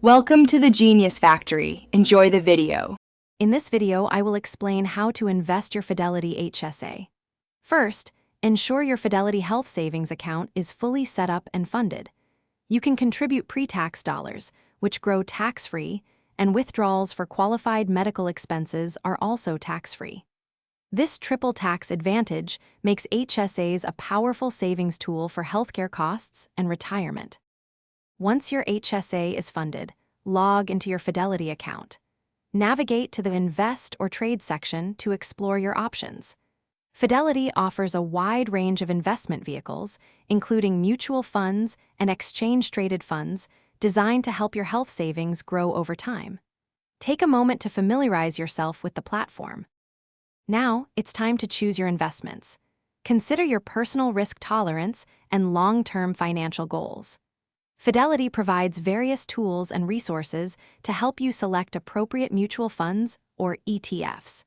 Welcome to the Genius Factory. Enjoy the video. In this video, I will explain how to invest your Fidelity HSA. First, ensure your Fidelity Health Savings account is fully set up and funded. You can contribute pre-tax dollars, which grow tax-free, and withdrawals for qualified medical expenses are also tax-free. This triple tax advantage makes HSAs a powerful savings tool for healthcare costs and retirement. Once your HSA is funded, log into your Fidelity account. Navigate to the Invest or Trade section to explore your options. Fidelity offers a wide range of investment vehicles, including mutual funds and exchange-traded funds, designed to help your health savings grow over time. Take a moment to familiarize yourself with the platform. Now, it's time to choose your investments. Consider your personal risk tolerance and long-term financial goals. Fidelity provides various tools and resources to help you select appropriate mutual funds or ETFs.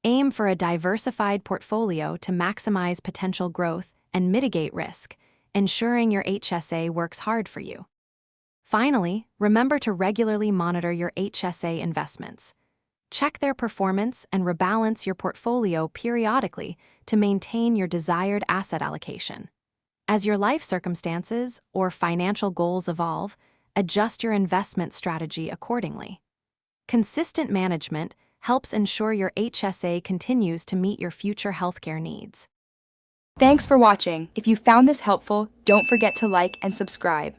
Aim for a diversified portfolio to maximize potential growth and mitigate risk, ensuring your HSA works hard for you. Finally, remember to regularly monitor your HSA investments. Check their performance and rebalance your portfolio periodically to maintain your desired asset allocation. As your life circumstances or financial goals evolve, adjust your investment strategy accordingly. Consistent management helps ensure your HSA continues to meet your future healthcare needs. Thanks for watching. If you found this helpful, don't forget to like and subscribe.